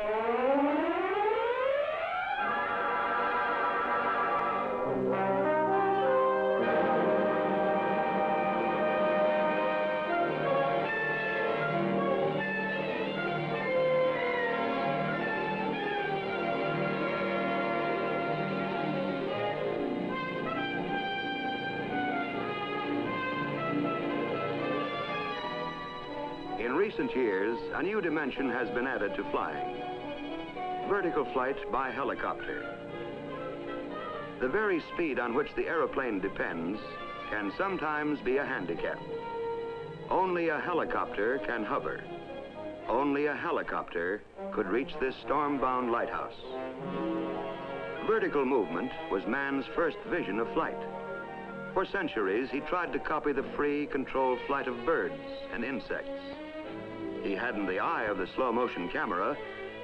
In recent years, a new dimension has been added to flying: vertical flight by helicopter. The very speed on which the aeroplane depends can sometimes be a handicap. Only a helicopter can hover. Only a helicopter could reach this storm-bound lighthouse. Vertical movement was man's first vision of flight. For centuries, he tried to copy the free, controlled flight of birds and insects. He hadn't the eye of the slow-motion camera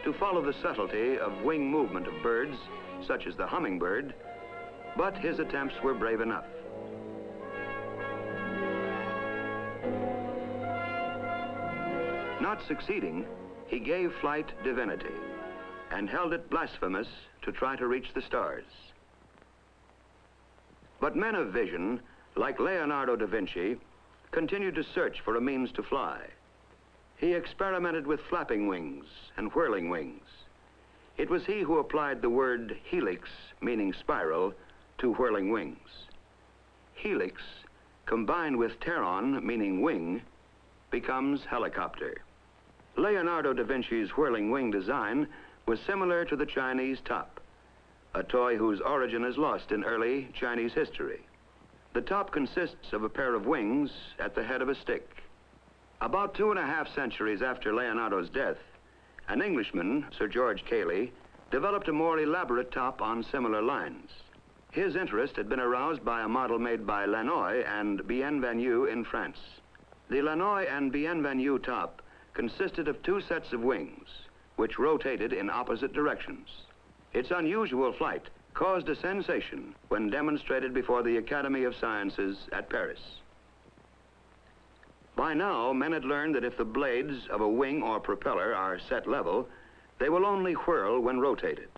to follow the subtlety of wing movement of birds, such as the hummingbird, but his attempts were brave enough. Not succeeding, he gave flight divinity and held it blasphemous to try to reach the stars. But men of vision, like Leonardo da Vinci, continued to search for a means to fly. He experimented with flapping wings and whirling wings. It was he who applied the word helix, meaning spiral, to whirling wings. Helix, combined with pteron, meaning wing, becomes helicopter. Leonardo da Vinci's whirling wing design was similar to the Chinese top, a toy whose origin is lost in early Chinese history. The top consists of a pair of wings at the head of a stick. About 2.5 centuries after Leonardo's death, an Englishman, Sir George Cayley, developed a more elaborate top on similar lines. His interest had been aroused by a model made by Lannoy and Bienvenu in France. The Lannoy and Bienvenu top consisted of 2 sets of wings, which rotated in opposite directions. Its unusual flight caused a sensation when demonstrated before the Academy of Sciences at Paris. By now, men had learned that if the blades of a wing or propeller are set level, they will only whirl when rotated.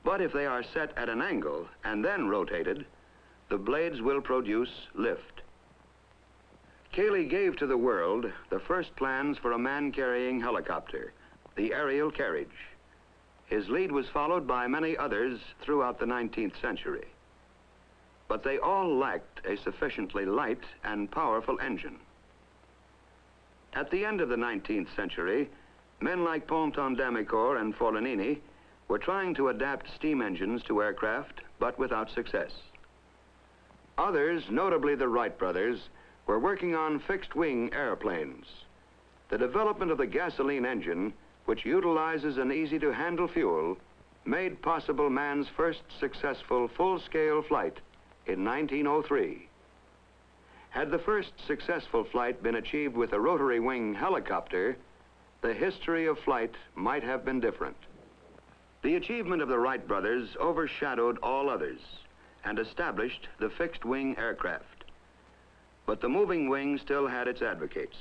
But if they are set at an angle and then rotated, the blades will produce lift. Cayley gave to the world the first plans for a man-carrying helicopter, the aerial carriage. His lead was followed by many others throughout the 19th century. But they all lacked a sufficiently light and powerful engine. At the end of the 19th century, men like Ponton d'Amicourt and Foligny were trying to adapt steam engines to aircraft, but without success. Others, notably the Wright brothers, were working on fixed-wing airplanes. The development of the gasoline engine, which utilizes an easy-to-handle fuel, made possible man's first successful full-scale flight in 1903. Had the first successful flight been achieved with a rotary wing helicopter, the history of flight might have been different. The achievement of the Wright brothers overshadowed all others and established the fixed-wing aircraft. But the moving wing still had its advocates.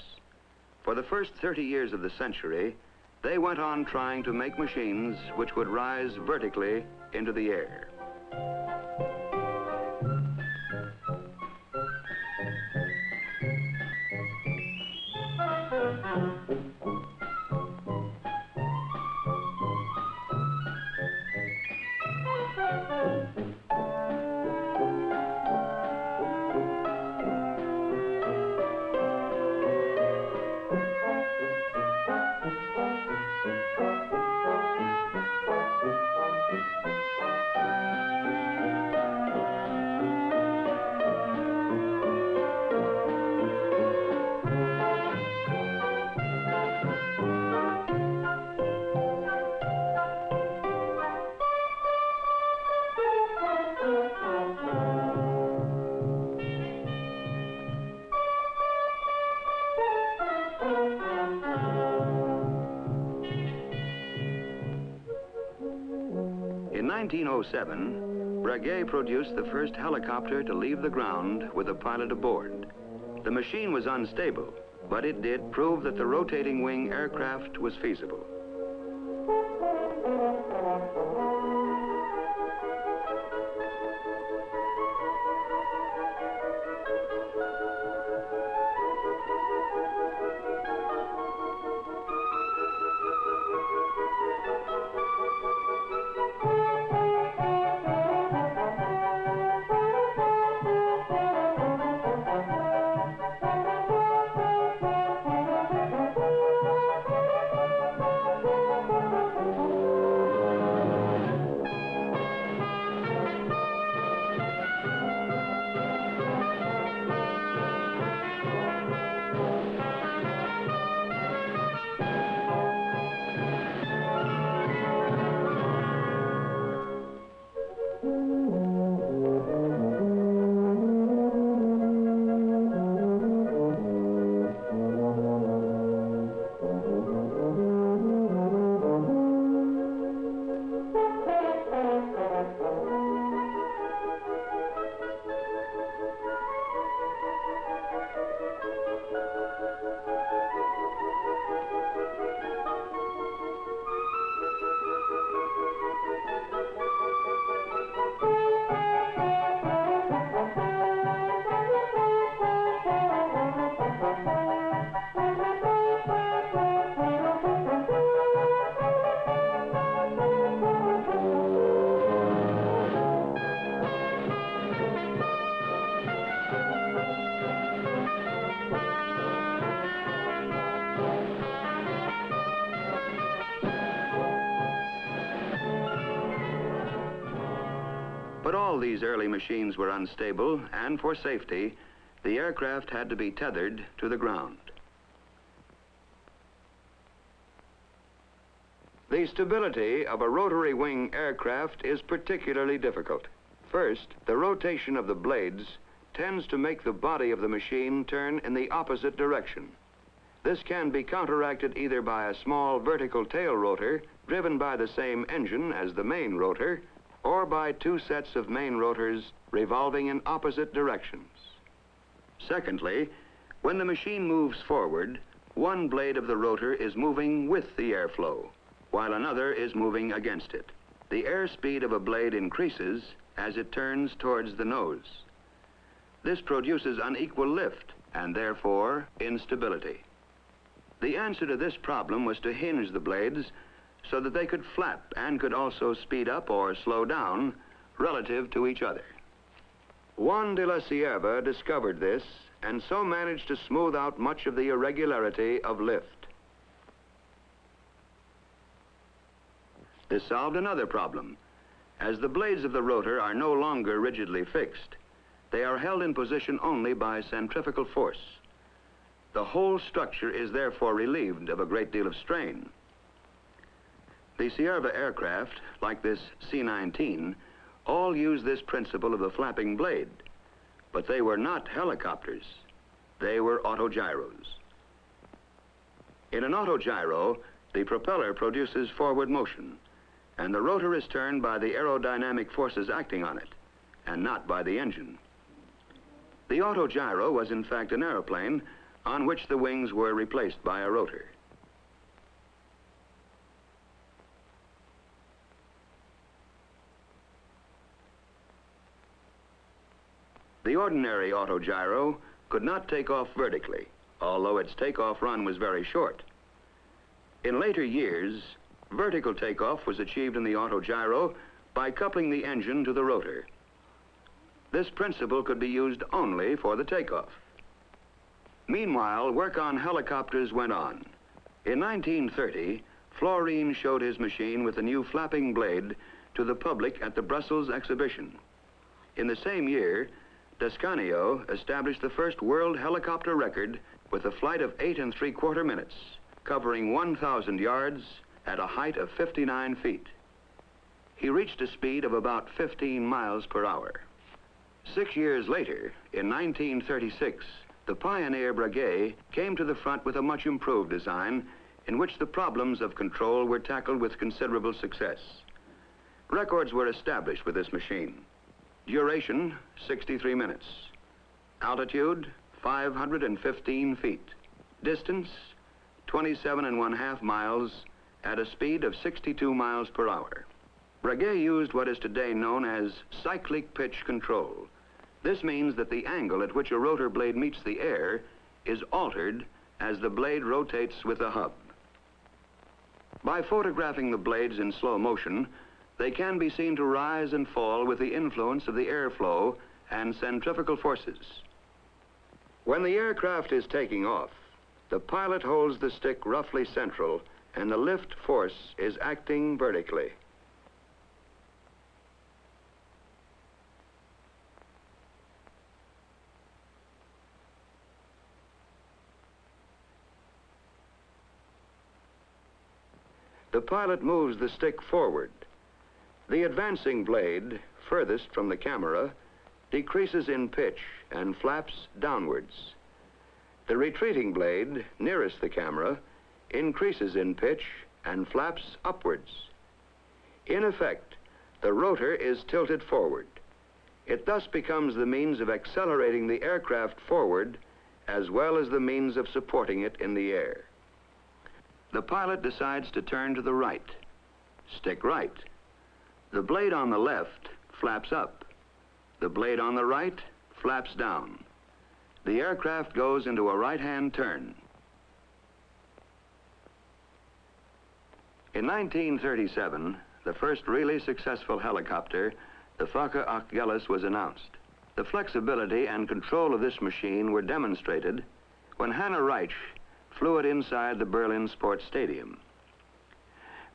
For the first 30 years of the century, they went on trying to make machines which would rise vertically into the air. In 1907, Breguet produced the first helicopter to leave the ground with a pilot aboard. The machine was unstable, but it did prove that the rotating wing aircraft was feasible. But all these early machines were unstable, and for safety, the aircraft had to be tethered to the ground. The stability of a rotary wing aircraft is particularly difficult. First, the rotation of the blades tends to make the body of the machine turn in the opposite direction. This can be counteracted either by a small vertical tail rotor driven by the same engine as the main rotor, or by two sets of main rotors revolving in opposite directions. Secondly, when the machine moves forward, one blade of the rotor is moving with the airflow, while another is moving against it. The airspeed of a blade increases as it turns towards the nose. This produces unequal lift and therefore instability. The answer to this problem was to hinge the blades so that they could flap and could also speed up or slow down relative to each other. Juan de la Cierva discovered this and so managed to smooth out much of the irregularity of lift. This solved another problem. As the blades of the rotor are no longer rigidly fixed, they are held in position only by centrifugal force. The whole structure is therefore relieved of a great deal of strain. The Cierva aircraft, like this C-19, all use this principle of the flapping blade, but they were not helicopters. They were autogyros. In an autogyro, the propeller produces forward motion, and the rotor is turned by the aerodynamic forces acting on it, and not by the engine. The autogyro was in fact an airplane on which the wings were replaced by a rotor. The ordinary autogyro could not take off vertically, although its takeoff run was very short. In later years, vertical takeoff was achieved in the autogyro by coupling the engine to the rotor. This principle could be used only for the takeoff. Meanwhile, work on helicopters went on. In 1930, Florine showed his machine with a new flapping blade to the public at the Brussels exhibition. In the same year, Descanio established the first world helicopter record with a flight of 8 3/4 minutes, covering 1,000 yards at a height of 59 feet. He reached a speed of about 15 miles per hour. 6 years later, in 1936, the pioneer Breguet came to the front with a much improved design in which the problems of control were tackled with considerable success. Records were established with this machine. Duration, 63 minutes. Altitude, 515 feet. Distance, 27½ miles at a speed of 62 miles per hour. Breguet used what is today known as cyclic pitch control. This means that the angle at which a rotor blade meets the air is altered as the blade rotates with the hub. By photographing the blades in slow motion, they can be seen to rise and fall with the influence of the airflow and centrifugal forces. When the aircraft is taking off, the pilot holds the stick roughly central and the lift force is acting vertically. The pilot moves the stick forward. The advancing blade, furthest from the camera, decreases in pitch and flaps downwards. The retreating blade, nearest the camera, increases in pitch and flaps upwards. In effect, the rotor is tilted forward. It thus becomes the means of accelerating the aircraft forward as well as the means of supporting it in the air. The pilot decides to turn to the right. Stick right. The blade on the left flaps up. The blade on the right flaps down. The aircraft goes into a right-hand turn. In 1937, the first really successful helicopter, the Fokker Achilles, was announced. The flexibility and control of this machine were demonstrated when Hanna Reich flew it inside the Berlin Sports Stadium.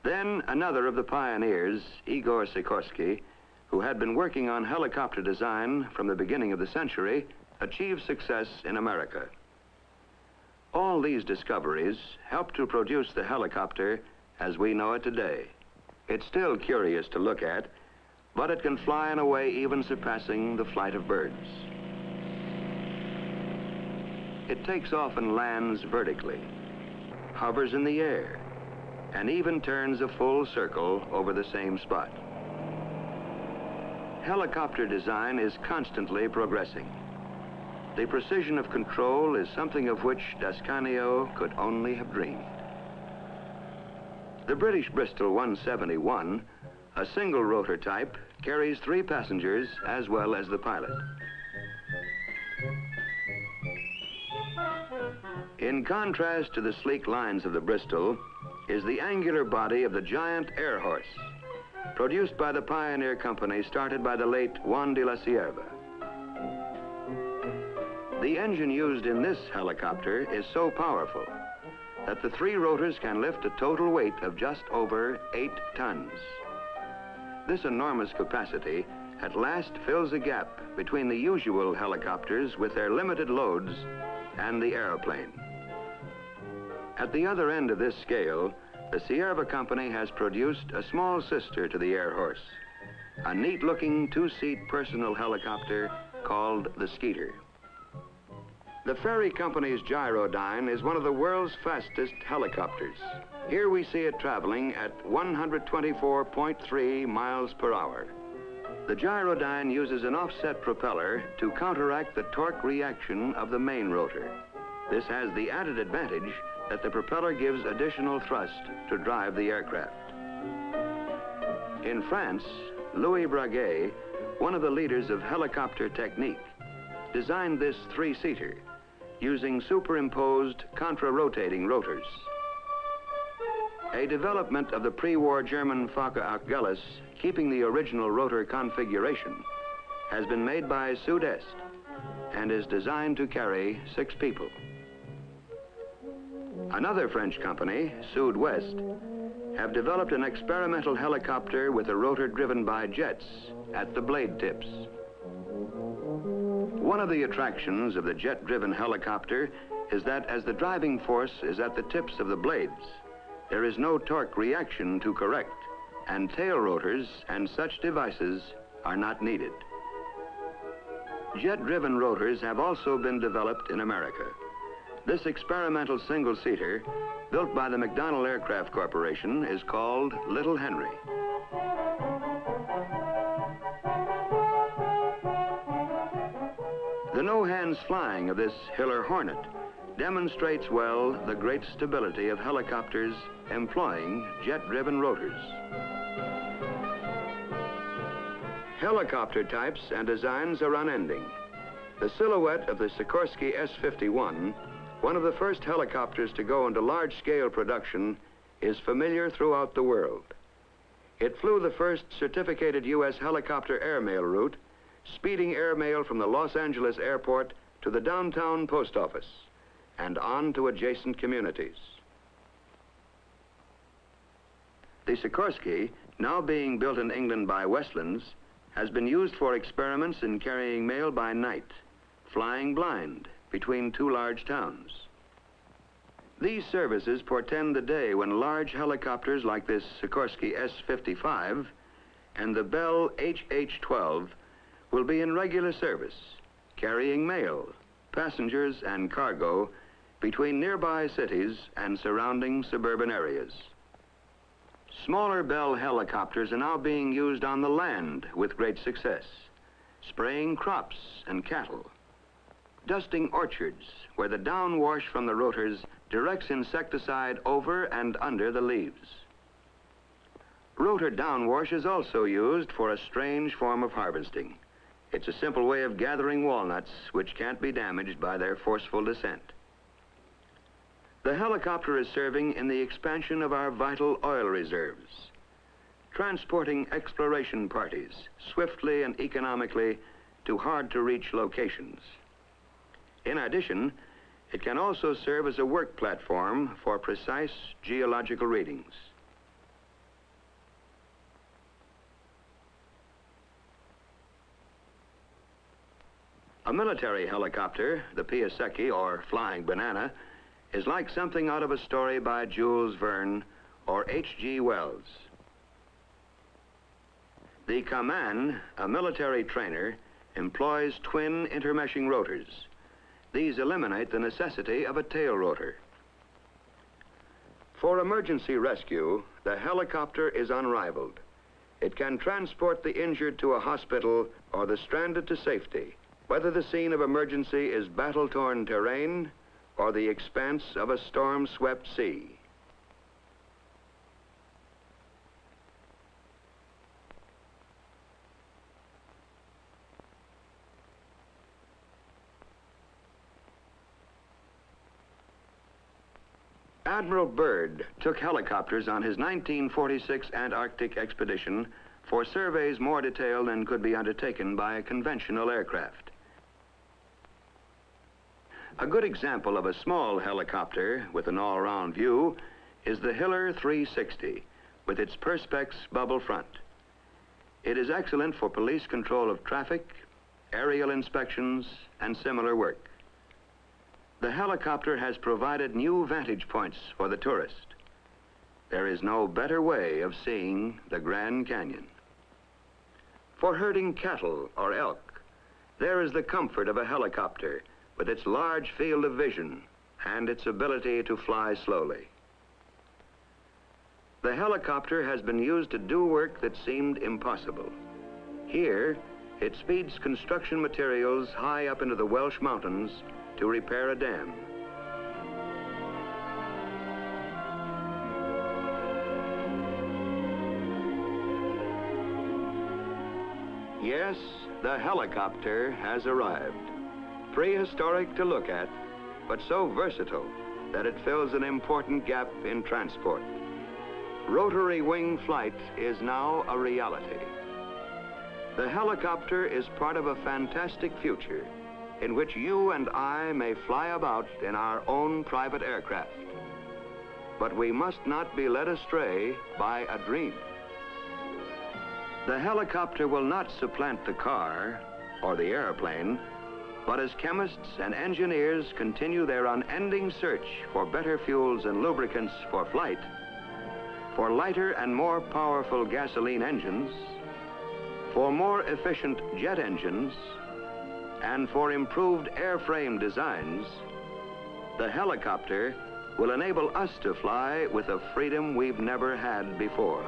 Then another of the pioneers, Igor Sikorsky, who had been working on helicopter design from the beginning of the century, achieved success in America. All these discoveries helped to produce the helicopter as we know it today. It's still curious to look at, but it can fly in a way even surpassing the flight of birds. It takes off and lands vertically, hovers in the air, and even turns a full circle over the same spot. Helicopter design is constantly progressing. The precision of control is something of which D'Ascanio could only have dreamed. The British Bristol 171, a single rotor type, carries 3 passengers as well as the pilot. In contrast to the sleek lines of the Bristol is the angular body of the giant Air Horse, produced by the pioneer company started by the late Juan de la Cierva. The engine used in this helicopter is so powerful that the 3 rotors can lift a total weight of just over 8 tons. This enormous capacity at last fills a gap between the usual helicopters with their limited loads and the airplane. At the other end of this scale, the Cierva company has produced a small sister to the Air Horse, a neat-looking 2-seat personal helicopter called the Skeeter. The Ferry Company's Gyrodyne is one of the world's fastest helicopters. Here we see it traveling at 124.3 miles per hour. The Gyrodyne uses an offset propeller to counteract the torque reaction of the main rotor. This has the added advantage that the propeller gives additional thrust to drive the aircraft. In France, Louis Breguet, one of the leaders of helicopter technique, designed this 3-seater using superimposed contra-rotating rotors. A development of the pre-war German Fokker Achilles, keeping the original rotor configuration, has been made by Sud-Est and is designed to carry 6 people. Another French company, Sud-West, have developed an experimental helicopter with a rotor driven by jets at the blade tips. One of the attractions of the jet-driven helicopter is that as the driving force is at the tips of the blades, there is no torque reaction to correct, and tail rotors and such devices are not needed. Jet-driven rotors have also been developed in America. This experimental single-seater, built by the McDonnell Aircraft Corporation, is called Little Henry. The no-hands flying of this Hiller Hornet demonstrates well the great stability of helicopters employing jet-driven rotors. Helicopter types and designs are unending. The silhouette of the Sikorsky S-51, one of the first helicopters to go into large-scale production, is familiar throughout the world. It flew the first certificated U.S. helicopter airmail route, speeding airmail from the Los Angeles airport to the downtown post office and on to adjacent communities. The Sikorsky, now being built in England by Westlands, has been used for experiments in carrying mail by night, flying blind between two large towns. These services portend the day when large helicopters like this Sikorsky S-55 and the Bell HH-12 will be in regular service, carrying mail, passengers, and cargo between nearby cities and surrounding suburban areas. Smaller Bell helicopters are now being used on the land with great success, spraying crops and cattle, dusting orchards where the downwash from the rotors directs insecticide over and under the leaves. Rotor downwash is also used for a strange form of harvesting. It's a simple way of gathering walnuts which can't be damaged by their forceful descent. The helicopter is serving in the expansion of our vital oil reserves, transporting exploration parties swiftly and economically to hard-to-reach locations. In addition, it can also serve as a work platform for precise geological readings. A military helicopter, the Piasecki, or Flying Banana, is like something out of a story by Jules Verne or H.G. Wells. The Kaman, a military trainer, employs twin intermeshing rotors. These eliminate the necessity of a tail rotor. For emergency rescue, the helicopter is unrivaled. It can transport the injured to a hospital or the stranded to safety, whether the scene of emergency is battle-torn terrain or the expanse of a storm-swept sea. Admiral Byrd took helicopters on his 1946 Antarctic expedition for surveys more detailed than could be undertaken by a conventional aircraft. A good example of a small helicopter with an all-round view is the Hiller 360 with its Perspex bubble front. It is excellent for police control of traffic, aerial inspections, and similar work. The helicopter has provided new vantage points for the tourist. There is no better way of seeing the Grand Canyon. For herding cattle or elk, there is the comfort of a helicopter with its large field of vision and its ability to fly slowly. The helicopter has been used to do work that seemed impossible. Here, it speeds construction materials high up into the Welsh Mountains to repair a dam. Yes, the helicopter has arrived. Prehistoric to look at, but so versatile that it fills an important gap in transport. Rotary wing flight is now a reality. The helicopter is part of a fantastic future in which you and I may fly about in our own private aircraft. But we must not be led astray by a dream. The helicopter will not supplant the car or the airplane, but as chemists and engineers continue their unending search for better fuels and lubricants for flight, for lighter and more powerful gasoline engines, for more efficient jet engines, and for improved airframe designs, the helicopter will enable us to fly with a freedom we've never had before.